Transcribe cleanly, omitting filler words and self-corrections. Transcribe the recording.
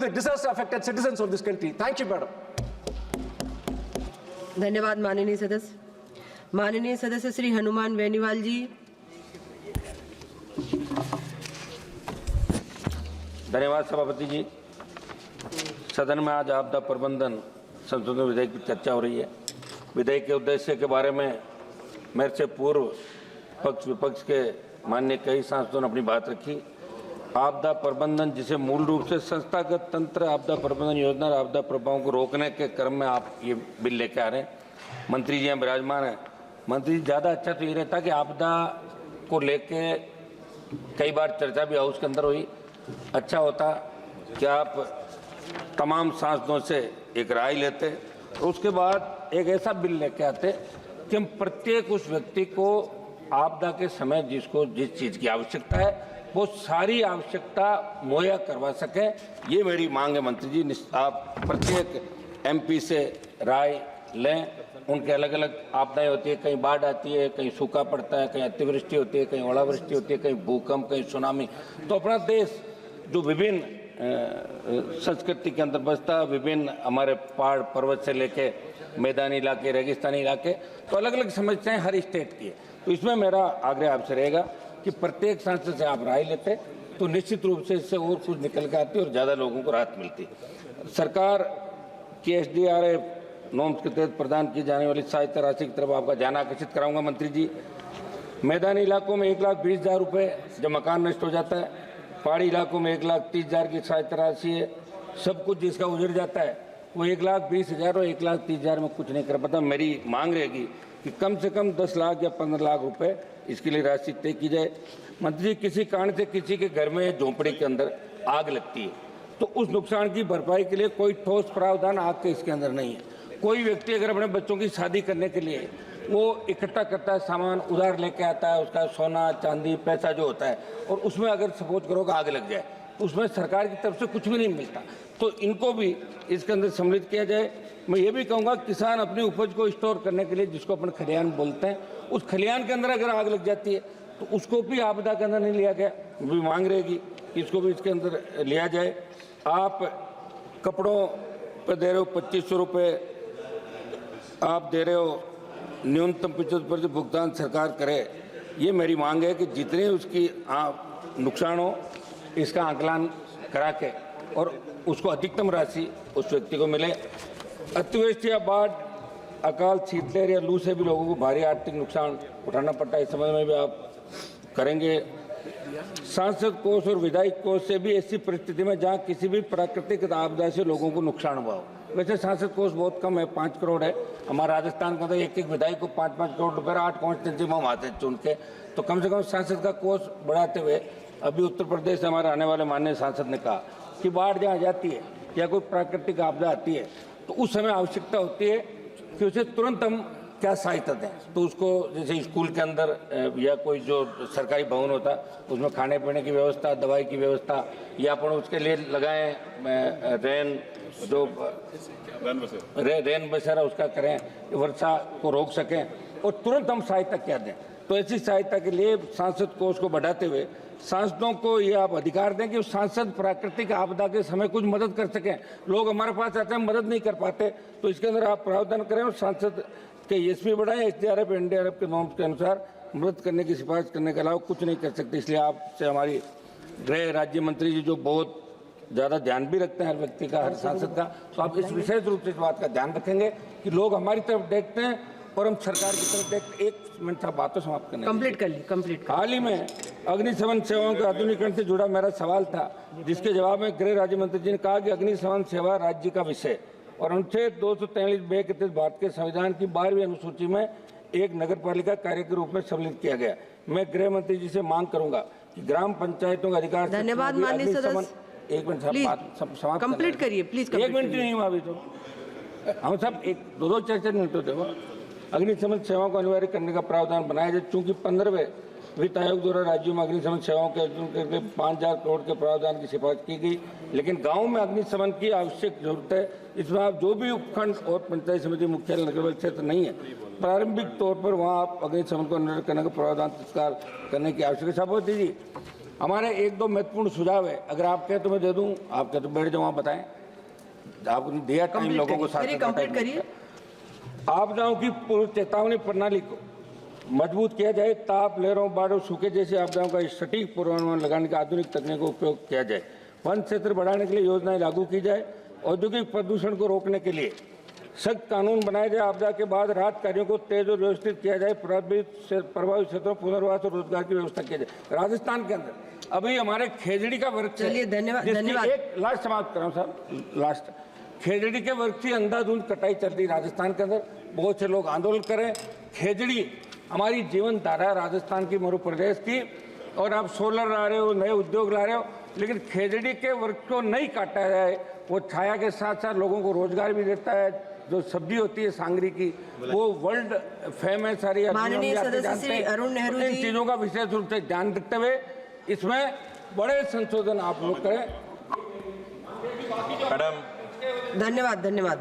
the disaster affected citizens of this country. Thank you, madam. धन्यवाद माननीय सदस्य। माननीय सदस्य श्री हनुमान बेनीवाल जी। धन्यवाद सभापति जी। सदन में आज आपदा प्रबंधन संशोधन विधेयक की चर्चा हो रही है। विधेयक के उद्देश्य के बारे में मेरे से पूर्व पक्ष विपक्ष के माननीय कई सांसदों ने अपनी बात रखी। आपदा प्रबंधन जिसे मूल रूप से संस्थागत तंत्र आपदा प्रबंधन योजना और आपदा प्रभावों को रोकने के क्रम में आप ये बिल लेके आ रहे हैं। मंत्री जी यहाँ विराजमान है। मंत्री जी, ज़्यादा अच्छा तो ये रहता कि आपदा को लेके कई बार चर्चा भी हाउस के अंदर हुई। अच्छा होता कि आप तमाम सांसदों से एक राय लेते और उसके बाद एक ऐसा बिल लेके आते कि हम प्रत्येक उस व्यक्ति को आपदा के समय जिसको जिस चीज़ की आवश्यकता है वो सारी आवश्यकता मुहैया करवा सकें। ये मेरी मांग है मंत्री जी। आप प्रत्येक एमपी से राय लें। उनके अलग अलग आपदाएं होती है, कहीं बाढ़ आती है, कहीं सूखा पड़ता है, कहीं अतिवृष्टि होती है, कहीं ओलावृष्टि होती है, कहीं भूकंप, कहीं सुनामी। तो अपना देश जो विभिन्न संस्कृति के अंदर बसता है, विभिन्न हमारे पहाड़ पर्वत से लेके मैदानी इलाके, रेगिस्तानी इलाके, तो अलग अलग समस्याएं हर स्टेट की है। तो इसमें मेरा आग्रह आपसे रहेगा कि प्रत्येक सांसद से आप राय लेते तो निश्चित रूप से इससे और कुछ निकल के आती और ज़्यादा लोगों को राहत मिलती। सरकार की SDRF नॉर्म्स के तहत प्रदान की जाने वाली सहायता राशि की तरफ आपका ध्यान आकर्षित कराऊंगा मंत्री जी। मैदानी इलाकों में 1,20,000 रुपये जब मकान नष्ट हो जाता है, पहाड़ी इलाकों में 1,30,000 की सहायता राशि है। सब कुछ जिसका उजड़ जाता है वो 1,20,000 और 1,30,000 में कुछ नहीं कर पाता। मेरी मांग रहेगी कि कम से कम 10 लाख या 15 लाख रुपए इसके लिए राशि तय की जाए। मंत्री जी, किसी कारण से किसी के घर में झोंपड़ी के अंदर आग लगती है तो उस नुकसान की भरपाई के लिए कोई ठोस प्रावधान आग के इसके अंदर नहीं है। कोई व्यक्ति अगर अपने बच्चों की शादी करने के लिए वो इकट्ठा करता है, सामान उधार लेके आता है, उसका सोना चांदी पैसा जो होता है, और उसमें अगर सपोज करो कि आग लग जाए तो उसमें सरकार की तरफ से कुछ भी नहीं मिलता। तो इनको भी इसके अंदर सम्मिलित किया जाए। मैं ये भी कहूँगा किसान अपनी उपज को स्टोर करने के लिए, जिसको अपन खलिहान बोलते हैं, उस खलिहान के अंदर अगर आग लग जाती है तो उसको भी आपदा के अंदर नहीं लिया गया। भी मांग रहेगी कि इसको भी इसके अंदर लिया जाए। आप कपड़ों पर दे रहे हो 2,500 रुपये, आप दे रहे हो न्यूनतम 75% भुगतान सरकार करे। ये मेरी मांग है कि जितने उसकी नुकसान हो इसका आकलन करा के और उसको अधिकतम राशि उस व्यक्ति को मिले। अतिवृष्टि या बाढ़, अकाल, शीतलहर या लू से भी लोगों को भारी आर्थिक नुकसान उठाना पड़ता है। इस समझ में भी आप करेंगे। सांसद कोष और विधायक कोष से भी ऐसी परिस्थिति में जहां किसी भी प्राकृतिक आपदा से लोगों को नुकसान हुआ हो। वैसे सांसद कोष बहुत कम है, 5 करोड़ है। हमारा राजस्थान का तो एक विधायक को 5-5 करोड़ रुपये 8 कॉन्स्टिट्यूंसी में हम आते चुन के, तो कम से कम सांसद का कोष बढ़ाते हुए अभी उत्तर प्रदेश से हमारे आने वाले माननीय सांसद ने कहा कि बाढ़ जहाँ जाती है या कोई प्राकृतिक आपदा आती है तो उस समय आवश्यकता होती है कि उसे तुरंत हम क्या सहायता दें। तो उसको जैसे स्कूल के अंदर या कोई जो सरकारी भवन होता है उसमें खाने पीने की व्यवस्था, दवाई की व्यवस्था, या अपन उसके लिए लगाएं रेन बसेरा उसका करें, वर्षा को रोक सकें और तुरंत हम सहायता क्या दें। तो ऐसी सहायता के लिए सांसद कोष को बढ़ाते हुए सांसदों को ये आप अधिकार दें कि सांसद प्राकृतिक आपदा के समय कुछ मदद कर सकें। लोग हमारे पास आते हैं, मदद नहीं कर पाते, तो इसके अंदर आप प्रावधान करें और सांसद के ESP बढ़ाएं। SDRF NDRF के नॉर्म्स के अनुसार मदद करने की सिफारिश करने के अलावा कुछ नहीं कर सकते। इसलिए आपसे हमारी गृह राज्य मंत्री जी जो बहुत ज़्यादा ध्यान भी रखते हैं हर व्यक्ति का, हर सांसद का, तो आप इस विशेष रूप से इस बात का ध्यान रखेंगे कि लोग हमारी तरफ देखते हैं और हम सरकार की तरफ देखते। 1 मिनट था, बात तो समाप्त करने कंप्लीट कर ली, कंप्लीट। हाल ही में अग्निशमन सेवाओं के आधुनिकीकरण से जुड़ा मेरा सवाल था, जिसके जवाब में गृह राज्य मंत्री जी ने कहा कि अग्निशमन सेवा राज्य का विषय और अनुच्छेद 243 के तहत भारत के संविधान की 12वीं अनुसूची में एक नगरपालिका कार्य के रूप में सम्मिलित किया गया। मैं गृह मंत्री जी से मांग करूंगा कि ग्राम पंचायतों का अधिकार। धन्यवाद माननीय सदस्य। 1 मिनट समाप्त कंप्लीट करिए प्लीज। 1 मिनट नहीं हुआ अभी तो, हम सब 1-2 चर्चा मिनट होते हो। अग्निशमन सेवाओं को अनिवार्य करने का प्रावधान बनाया जाए। चूंकि 15वें वित्त आयोग द्वारा राज्यों में अग्निशमन सेवाओं के अर्जुन करके 5,000 करोड़ के प्रावधान की सिफारिश की गई, लेकिन गांव में अग्निशमन की आवश्यक जरूरत है। इसमें आप जो भी उपखंड और पंचायत समिति मुख्यालय नगर क्षेत्र नहीं है, प्रारंभिक तौर पर वहाँ आप अग्निशमन को निर्धारित करने का प्रावधान तत्काल करने की आवश्यकता। सभापति जी, हमारे एक दो महत्वपूर्ण सुझाव है, अगर आप कहें तो मैं दे दूं, आप कहें तो बैठ जाओ, वहाँ बताएं। आपने दिया टाइम लोगों को साथ कंप्लीट करिए। आपदाओं की पूर्व चेतावनी प्रणाली को मजबूत किया जाए। ताप, लहरों, बाढ़ और सूखे जैसी आपदाओं का सटीक पूर्वानुमान लगाने के आधुनिक तकनीकों का उपयोग किया जाए। वन क्षेत्र बढ़ाने के लिए योजनाएं लागू की जाए। औद्योगिक प्रदूषण को रोकने के लिए सख्त कानून बनाए जाए। आपदा के बाद राहत कार्यों को तेज और व्यवस्थित किया जाए। प्रभावित क्षेत्रों में पुनर्वास और रोजगार की व्यवस्था की जाए। राजस्थान के अंदर अभी हमारे खेजड़ी का वृक्ष, चलिए धन्यवाद धन्यवाद। एक लास्ट समाप्त कर रहा हूं साहब, लास्ट। खेजड़ी के वृक्ष की अंधाधुंध कटाई चल रही राजस्थान के अंदर, बहुत से लोग आंदोलन करें। खेजड़ी हमारी जीवन धारा है राजस्थान की, मध्य प्रदेश की, और आप सोलर ला रहे हो, नए उद्योग ला रहे हो, लेकिन खेजड़ी के वृक्ष को नहीं काटा जाए। वो छाया के साथ साथ लोगों को रोजगार भी देता है। जो सब्जी होती है सांगरी की, वो वर्ल्ड फेमस सारी, माननीय सदस्य श्री अरुण नेहरू इन जी, चीजों का विशेष रूप से ध्यान रखते हुए इसमें बड़े संशोधन आप लोग करें। मैडम धन्यवाद धन्यवाद।